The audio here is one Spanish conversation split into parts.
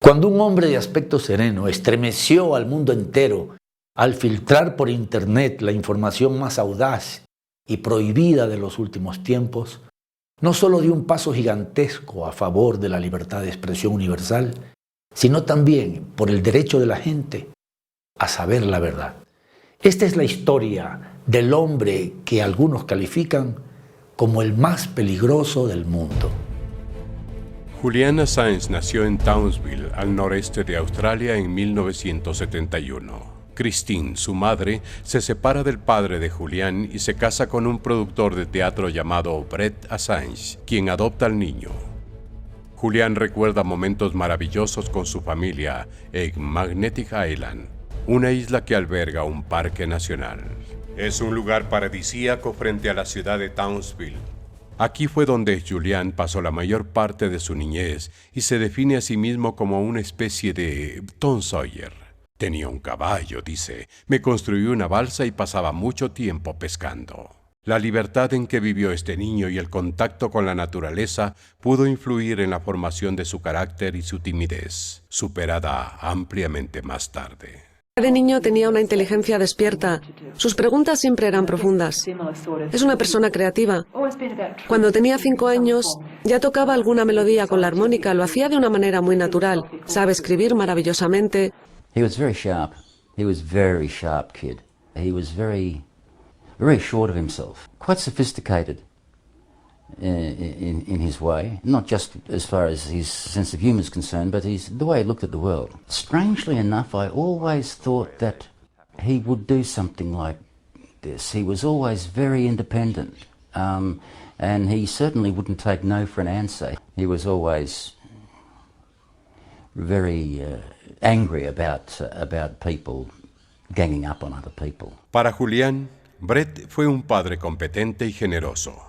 Cuando un hombre de aspecto sereno estremeció al mundo entero al filtrar por internet la información más audaz y prohibida de los últimos tiempos, no solo dio un paso gigantesco a favor de la libertad de expresión universal, sino también por el derecho de la gente a saber la verdad. Esta es la historia del hombre que algunos califican como el más peligroso del mundo. Julian Assange nació en Townsville, al noreste de Australia, en 1971. Christine, su madre, se separa del padre de Julian y se casa con un productor de teatro llamado Brett Assange, quien adopta al niño. Julian recuerda momentos maravillosos con su familia en Magnetic Island, una isla que alberga un parque nacional. Es un lugar paradisíaco frente a la ciudad de Townsville. Aquí fue donde Julian pasó la mayor parte de su niñez y se define a sí mismo como una especie de Tom Sawyer. Tenía un caballo, dice, me construí una balsa y pasaba mucho tiempo pescando. La libertad en que vivió este niño y el contacto con la naturaleza pudo influir en la formación de su carácter y su timidez, superada ampliamente más tarde. De niño tenía una inteligencia despierta. Sus preguntas siempre eran profundas. Es una persona creativa. Cuando tenía 5 años, ya tocaba alguna melodía con la armónica. Lo hacía de una manera muy natural. Sabe escribir maravillosamente. He was very sharp. He was very sharp kid. He was very sure of himself. Quite sophisticated in his way, not just as far as his sense of humour is concerned, but the way he looked at the world. Strangely enough, I always thought that he would do something like this. He was always very independent, and he certainly wouldn't take no for an answer. He was always very angry about people ganging up on other people. Para Julian, Brett fue un padre competente y generoso.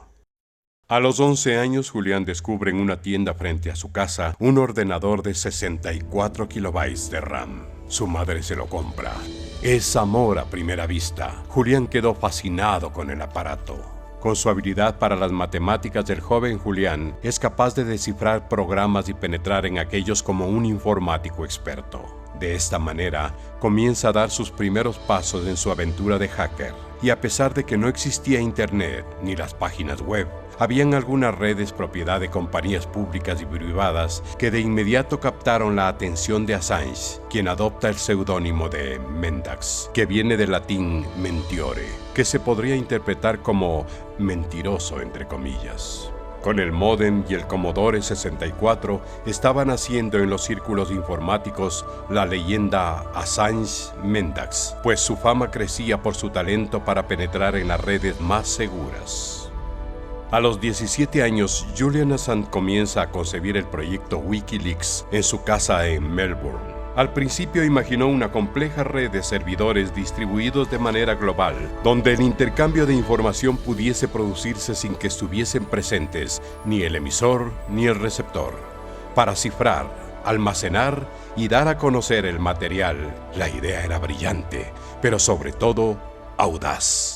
A los 11 años, Julian descubre en una tienda frente a su casa un ordenador de 64 kilobytes de RAM. Su madre se lo compra. Es amor a primera vista. Julian quedó fascinado con el aparato. Con su habilidad para las matemáticas, el joven Julian es capaz de descifrar programas y penetrar en aquellos como un informático experto. De esta manera, comienza a dar sus primeros pasos en su aventura de hacker. Y a pesar de que no existía internet ni las páginas web, habían algunas redes propiedad de compañías públicas y privadas que de inmediato captaron la atención de Assange, quien adopta el seudónimo de Mendax, que viene del latín mentiore, que se podría interpretar como mentiroso entre comillas. Con el módem y el Commodore 64 estaban haciendo en los círculos informáticos la leyenda Assange Mendax, pues su fama crecía por su talento para penetrar en las redes más seguras. A los 17 años, Julian Assange comienza a concebir el proyecto Wikileaks en su casa en Melbourne. Al principio imaginó una compleja red de servidores distribuidos de manera global, donde el intercambio de información pudiese producirse sin que estuviesen presentes ni el emisor ni el receptor. Para cifrar, almacenar y dar a conocer el material, la idea era brillante, pero sobre todo, audaz.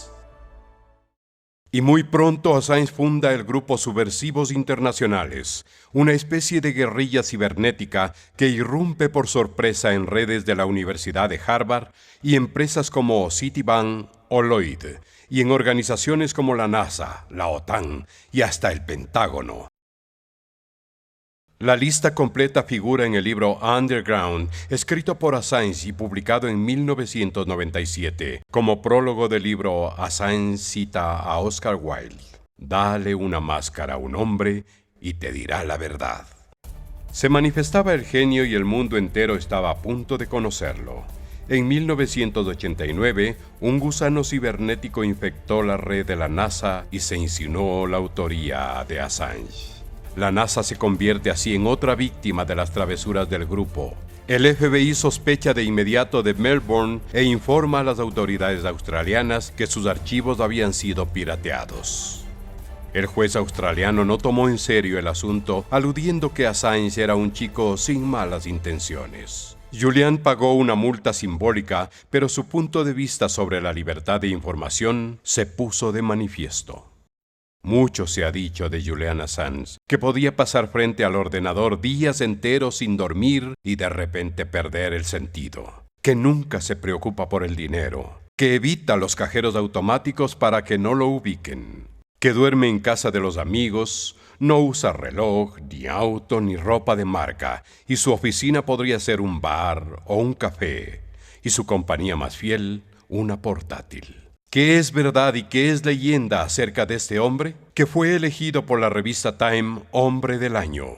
Y muy pronto Assange funda el grupo Subversivos Internacionales, una especie de guerrilla cibernética que irrumpe por sorpresa en redes de la Universidad de Harvard y empresas como Citibank o Lloyd, y en organizaciones como la NASA, la OTAN y hasta el Pentágono. La lista completa figura en el libro Underground, escrito por Assange y publicado en 1997. Como prólogo del libro, Assange cita a Oscar Wilde: «Dale una máscara a un hombre y te dirá la verdad». Se manifestaba el genio y el mundo entero estaba a punto de conocerlo. En 1989, un gusano cibernético infectó la red de la NASA y se insinuó la autoría de Assange. La NASA se convierte así en otra víctima de las travesuras del grupo. El FBI sospecha de inmediato de Melbourne e informa a las autoridades australianas que sus archivos habían sido pirateados. El juez australiano no tomó en serio el asunto, aludiendo que Assange era un chico sin malas intenciones. Julian pagó una multa simbólica, pero su punto de vista sobre la libertad de información se puso de manifiesto. Mucho se ha dicho de Julian Assange, que podía pasar frente al ordenador días enteros sin dormir y de repente perder el sentido, que nunca se preocupa por el dinero, que evita los cajeros automáticos para que no lo ubiquen, que duerme en casa de los amigos, no usa reloj, ni auto, ni ropa de marca, y su oficina podría ser un bar o un café, y su compañía más fiel, una portátil. ¿Qué es verdad y qué es leyenda acerca de este hombre? Que fue elegido por la revista Time Hombre del Año.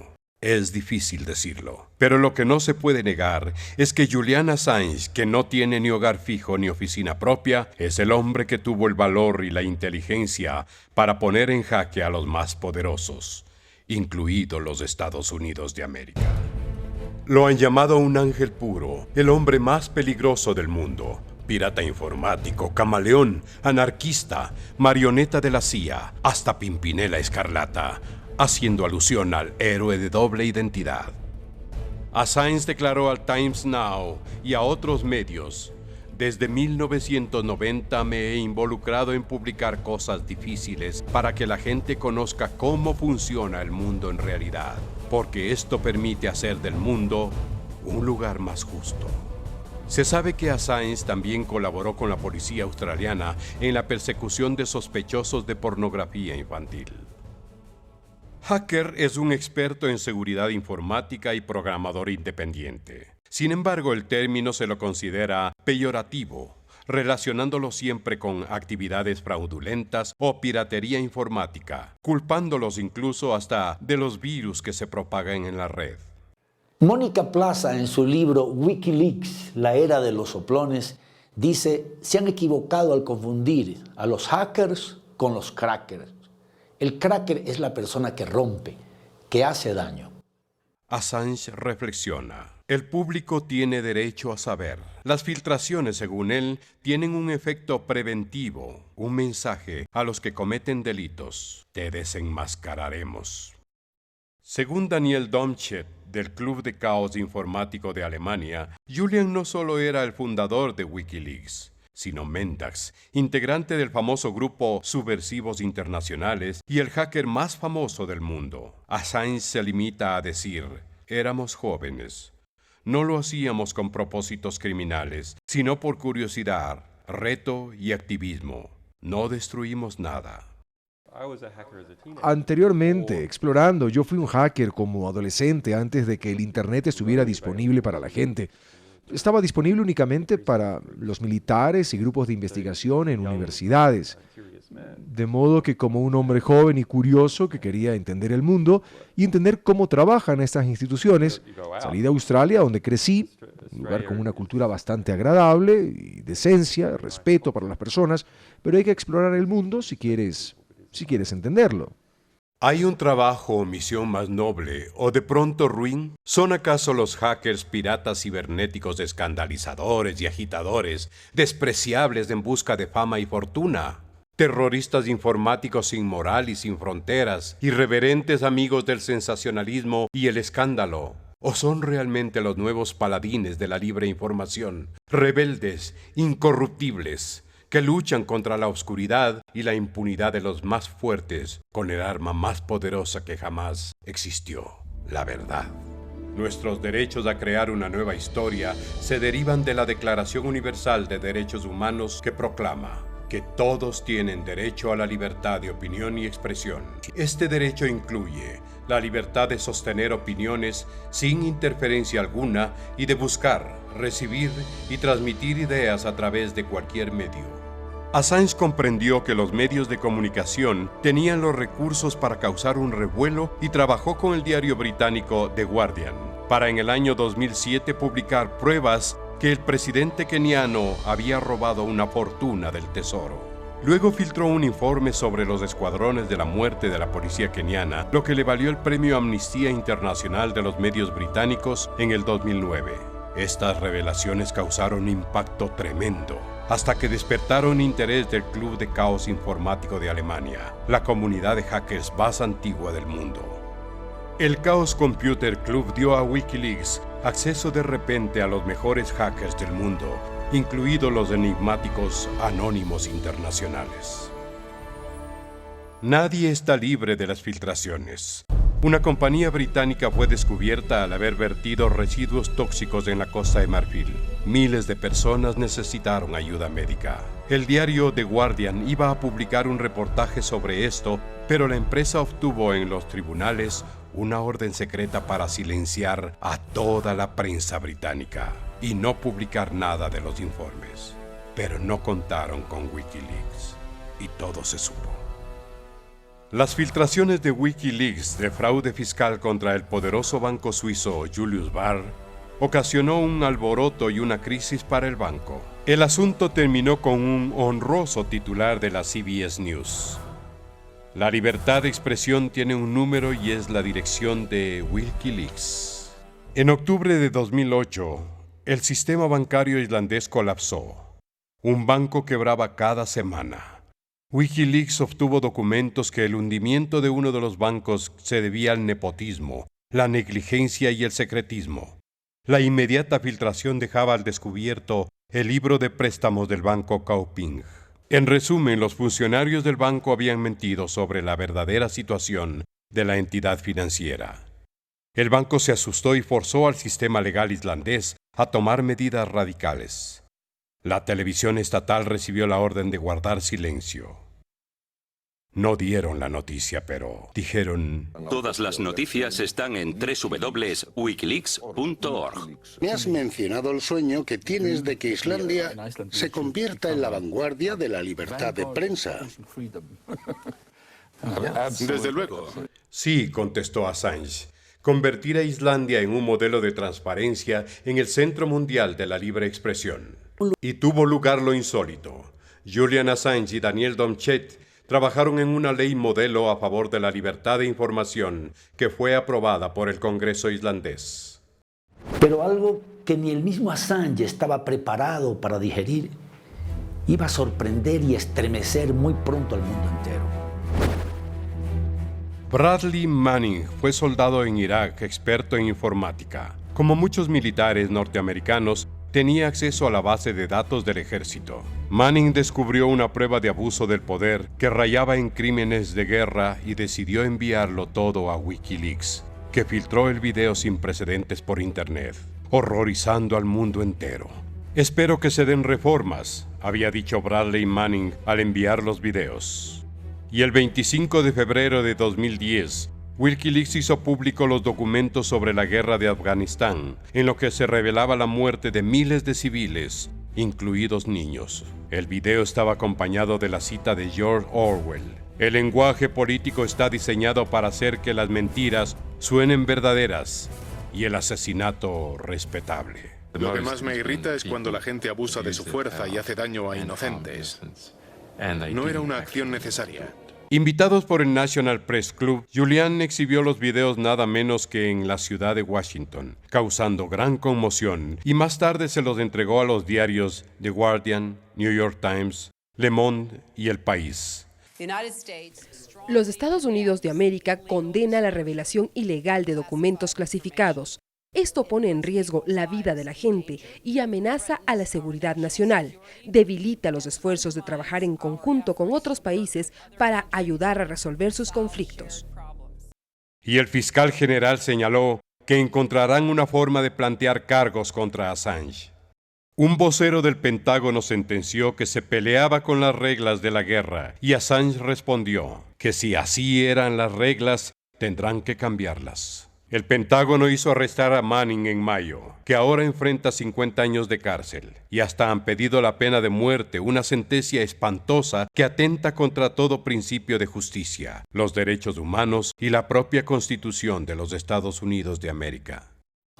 Es difícil decirlo, pero lo que no se puede negar es que Julian Assange, que no tiene ni hogar fijo ni oficina propia, es el hombre que tuvo el valor y la inteligencia para poner en jaque a los más poderosos, incluidos los Estados Unidos de América. Lo han llamado un ángel puro, el hombre más peligroso del mundo. Pirata informático, camaleón, anarquista, marioneta de la CIA, hasta Pimpinela Escarlata, haciendo alusión al héroe de doble identidad. Assange declaró al Times Now y a otros medios: desde 1990 me he involucrado en publicar cosas difíciles para que la gente conozca cómo funciona el mundo en realidad, porque esto permite hacer del mundo un lugar más justo. Se sabe que Assange también colaboró con la policía australiana en la persecución de sospechosos de pornografía infantil. Hacker es un experto en seguridad informática y programador independiente. Sin embargo, el término se lo considera peyorativo, relacionándolo siempre con actividades fraudulentas o piratería informática, culpándolos incluso hasta de los virus que se propagan en la red. Mónica Plaza, en su libro Wikileaks, la era de los soplones, dice: se han equivocado al confundir a los hackers con los crackers. El cracker es la persona que rompe, que hace daño. Assange reflexiona: el público tiene derecho a saber. Las filtraciones, según él, tienen un efecto preventivo, un mensaje a los que cometen delitos: te desenmascararemos. Según Daniel Domscheit, del Club de Caos Informático de Alemania, Julian no solo era el fundador de Wikileaks, sino Mendax, integrante del famoso grupo Subversivos Internacionales y el hacker más famoso del mundo. Assange se limita a decir: éramos jóvenes. No lo hacíamos con propósitos criminales, sino por curiosidad, reto y activismo. No destruimos nada. Anteriormente, explorando, yo fui un hacker como adolescente antes de que el Internet estuviera disponible para la gente. Estaba disponible únicamente para los militares y grupos de investigación en universidades. De modo que, como un hombre joven y curioso que quería entender el mundo y entender cómo trabajan estas instituciones, salí de Australia, donde crecí, un lugar con una cultura bastante agradable y decencia, respeto para las personas, pero hay que explorar el mundo si quieres entenderlo. ¿Hay un trabajo o misión más noble o de pronto ruin? ¿Son acaso los hackers piratas cibernéticos escandalizadores y agitadores, despreciables en busca de fama y fortuna? ¿Terroristas informáticos sin moral y sin fronteras, irreverentes amigos del sensacionalismo y el escándalo? ¿O son realmente los nuevos paladines de la libre información, rebeldes, incorruptibles, que luchan contra la oscuridad y la impunidad de los más fuertes con el arma más poderosa que jamás existió, la verdad? Nuestros derechos a crear una nueva historia se derivan de la Declaración Universal de Derechos Humanos, que proclama que todos tienen derecho a la libertad de opinión y expresión. Este derecho incluye la libertad de sostener opiniones sin interferencia alguna y de buscar, recibir y transmitir ideas a través de cualquier medio. Assange comprendió que los medios de comunicación tenían los recursos para causar un revuelo y trabajó con el diario británico The Guardian para, en el año 2007, publicar pruebas que el presidente keniano había robado una fortuna del tesoro. Luego filtró un informe sobre los escuadrones de la muerte de la policía keniana, lo que le valió el premio Amnistía Internacional de los medios británicos en el 2009. Estas revelaciones causaron impacto tremendo, hasta que despertaron interés del Club de Caos Informático de Alemania, la comunidad de hackers más antigua del mundo. El Chaos Computer Club dio a Wikileaks acceso de repente a los mejores hackers del mundo, incluidos los enigmáticos Anónimos Internacionales. Nadie está libre de las filtraciones. Una compañía británica fue descubierta al haber vertido residuos tóxicos en la Costa de Marfil. Miles de personas necesitaron ayuda médica. El diario The Guardian iba a publicar un reportaje sobre esto, pero la empresa obtuvo en los tribunales una orden secreta para silenciar a toda la prensa británica y no publicar nada de los informes. Pero no contaron con Wikileaks y todo se supo. Las filtraciones de Wikileaks de fraude fiscal contra el poderoso banco suizo Julius Baer ocasionó un alboroto y una crisis para el banco. El asunto terminó con un honroso titular de la CBS News. La libertad de expresión tiene un número y es la dirección de Wikileaks. En octubre de 2008, el sistema bancario islandés colapsó. Un banco quebraba cada semana. Wikileaks obtuvo documentos que el hundimiento de uno de los bancos se debía al nepotismo, la negligencia y el secretismo. La inmediata filtración dejaba al descubierto el libro de préstamos del banco Kaupthing. En resumen, los funcionarios del banco habían mentido sobre la verdadera situación de la entidad financiera. El banco se asustó y forzó al sistema legal islandés a tomar medidas radicales. La televisión estatal recibió la orden de guardar silencio. No dieron la noticia, pero dijeron: Todas las noticias están en www.wikileaks.org. Me has mencionado el sueño que tienes de que Islandia se convierta en la vanguardia de la libertad de prensa. Desde luego. Sí, contestó Assange. Convertir a Islandia en un modelo de transparencia en el centro mundial de la libre expresión. Y tuvo lugar lo insólito. Julian Assange y Daniel Domscheit trabajaron en una ley modelo a favor de la libertad de información que fue aprobada por el Congreso islandés. Pero algo que ni el mismo Assange estaba preparado para digerir iba a sorprender y estremecer muy pronto al mundo entero. Bradley Manning fue soldado en Irak, experto en informática. Como muchos militares norteamericanos, tenía acceso a la base de datos del ejército. Manning descubrió una prueba de abuso del poder que rayaba en crímenes de guerra y decidió enviarlo todo a Wikileaks, que filtró el video sin precedentes por internet, horrorizando al mundo entero. Espero que se den reformas, había dicho Bradley Manning al enviar los videos. Y el 25 de febrero de 2010, Wikileaks hizo público los documentos sobre la guerra de Afganistán, en lo que se revelaba la muerte de miles de civiles, incluidos niños. El video estaba acompañado de la cita de George Orwell. El lenguaje político está diseñado para hacer que las mentiras suenen verdaderas y el asesinato respetable. Lo que más me irrita es cuando la gente abusa de su fuerza y hace daño a inocentes. No era una acción necesaria. Invitados por el National Press Club, Julian exhibió los videos nada menos que en la ciudad de Washington, causando gran conmoción, y más tarde se los entregó a los diarios The Guardian, New York Times, Le Monde y El País. Los Estados Unidos de América condena la revelación ilegal de documentos clasificados. Esto pone en riesgo la vida de la gente y amenaza a la seguridad nacional. Debilita los esfuerzos de trabajar en conjunto con otros países para ayudar a resolver sus conflictos. Y el fiscal general señaló que encontrarán una forma de plantear cargos contra Assange. Un vocero del Pentágono sentenció que se peleaba con las reglas de la guerra y Assange respondió que si así eran las reglas, tendrán que cambiarlas. El Pentágono hizo arrestar a Manning en mayo, que ahora enfrenta 50 años de cárcel, y hasta han pedido la pena de muerte, una sentencia espantosa que atenta contra todo principio de justicia, los derechos humanos y la propia Constitución de los Estados Unidos de América.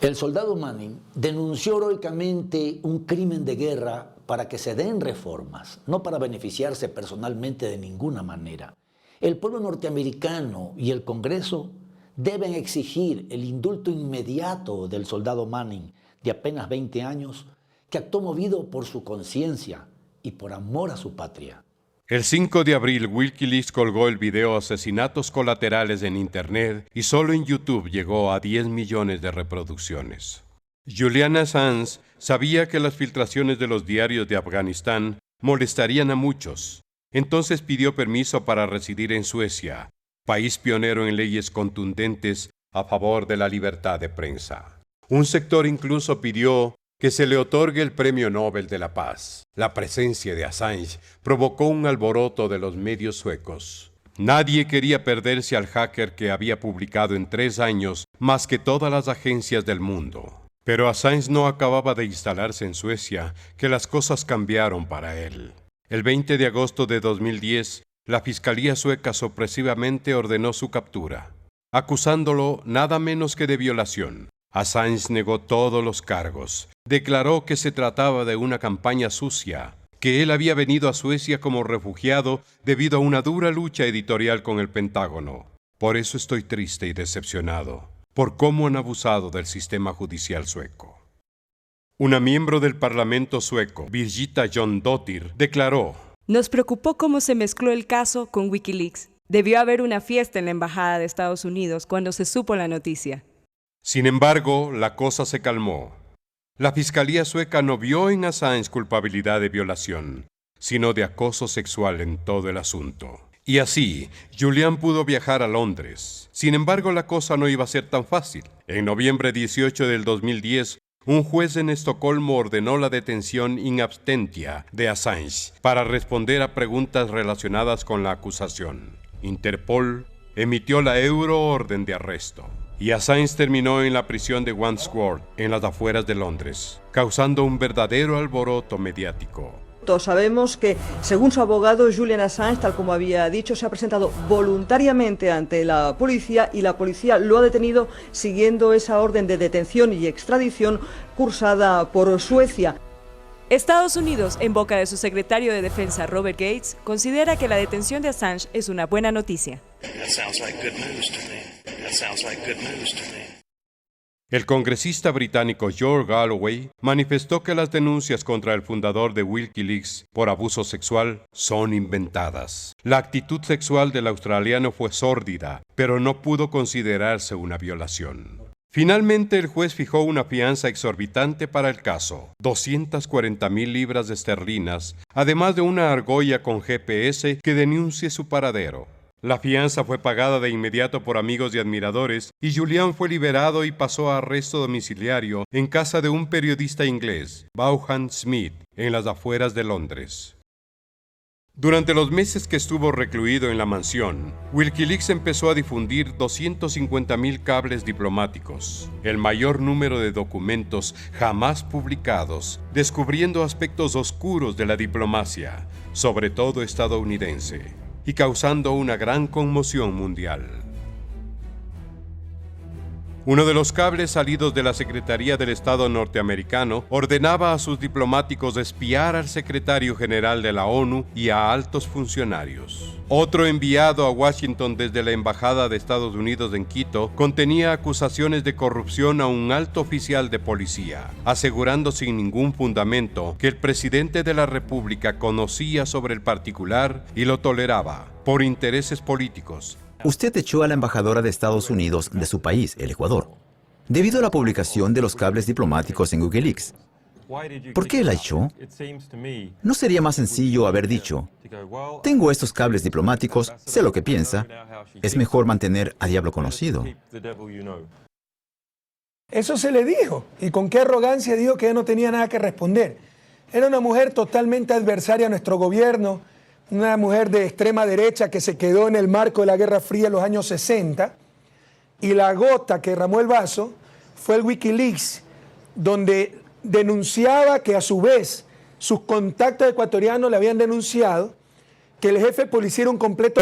El soldado Manning denunció heroicamente un crimen de guerra para que se den reformas, no para beneficiarse personalmente de ninguna manera. El pueblo norteamericano y el Congreso deben exigir el indulto inmediato del soldado Manning, de apenas 20 años, que actuó movido por su conciencia y por amor a su patria. El 5 de abril, Wikileaks colgó el video Asesinatos Colaterales en Internet y solo en YouTube llegó a 10 millones de reproducciones. Julian Assange sabía que las filtraciones de los diarios de Afganistán molestarían a muchos. Entonces pidió permiso para residir en Suecia, país pionero en leyes contundentes a favor de la libertad de prensa. Un sector incluso pidió que se le otorgue el Premio Nobel de la Paz. La presencia de Assange provocó un alboroto de los medios suecos. Nadie quería perderse al hacker que había publicado en 3 años más que todas las agencias del mundo. Pero Assange no acababa de instalarse en Suecia, que las cosas cambiaron para él. El 20 de agosto de 2010, la Fiscalía sueca sorpresivamente ordenó su captura, acusándolo nada menos que de violación. Assange negó todos los cargos, declaró que se trataba de una campaña sucia, que él había venido a Suecia como refugiado debido a una dura lucha editorial con el Pentágono. Por eso estoy triste y decepcionado, por cómo han abusado del sistema judicial sueco. Una miembro del Parlamento sueco, Birgitta Jonsdottir, declaró: Nos preocupó cómo se mezcló el caso con Wikileaks. Debió haber una fiesta en la Embajada de Estados Unidos cuando se supo la noticia. Sin embargo, la cosa se calmó. La Fiscalía sueca no vio en Assange culpabilidad de violación, sino de acoso sexual en todo el asunto. Y así, Julian pudo viajar a Londres. Sin embargo, la cosa no iba a ser tan fácil. En noviembre 18 del 2010, un juez en Estocolmo ordenó la detención in absentia de Assange para responder a preguntas relacionadas con la acusación. Interpol emitió la euroorden de arresto. Y Assange terminó en la prisión de Wandsworth, en las afueras de Londres, causando un verdadero alboroto mediático. Todos sabemos que, según su abogado, Julian Assange, tal como había dicho, se ha presentado voluntariamente ante la policía y la policía lo ha detenido siguiendo esa orden de detención y extradición cursada por Suecia. Estados Unidos, en boca de su secretario de Defensa, Robert Gates, considera que la detención de Assange es una buena noticia. El congresista británico George Galloway manifestó que las denuncias contra el fundador de Wikileaks por abuso sexual son inventadas. La actitud sexual del australiano fue sórdida, pero no pudo considerarse una violación. Finalmente, el juez fijó una fianza exorbitante para el caso, 240,000 libras esterlinas, además de una argolla con GPS que denuncie su paradero. La fianza fue pagada de inmediato por amigos y admiradores, y Julian fue liberado y pasó a arresto domiciliario en casa de un periodista inglés, Vaughan Smith, en las afueras de Londres. Durante los meses que estuvo recluido en la mansión, Wikileaks empezó a difundir 250,000 cables diplomáticos, el mayor número de documentos jamás publicados, descubriendo aspectos oscuros de la diplomacia, sobre todo estadounidense, y causando una gran conmoción mundial. Uno de los cables salidos de la Secretaría del Estado norteamericano ordenaba a sus diplomáticos espiar al secretario general de la ONU y a altos funcionarios. Otro enviado a Washington desde la Embajada de Estados Unidos en Quito contenía acusaciones de corrupción a un alto oficial de policía, asegurando sin ningún fundamento que el presidente de la República conocía sobre el particular y lo toleraba por intereses políticos. Usted echó a la embajadora de Estados Unidos de su país, el Ecuador, debido a la publicación de los cables diplomáticos en Wikileaks. ¿Por qué la echó? ¿No sería más sencillo haber dicho: tengo estos cables diplomáticos, sé lo que piensa, es mejor mantener a diablo conocido? Eso se le dijo, y con qué arrogancia dijo que ella no tenía nada que responder. Era una mujer totalmente adversaria a nuestro gobierno, una mujer de extrema derecha que se quedó en el marco de la Guerra Fría en los años 60, y la gota que derramó el vaso fue el Wikileaks, donde denunciaba que a su vez sus contactos ecuatorianos le habían denunciado que el jefe de policía era un completo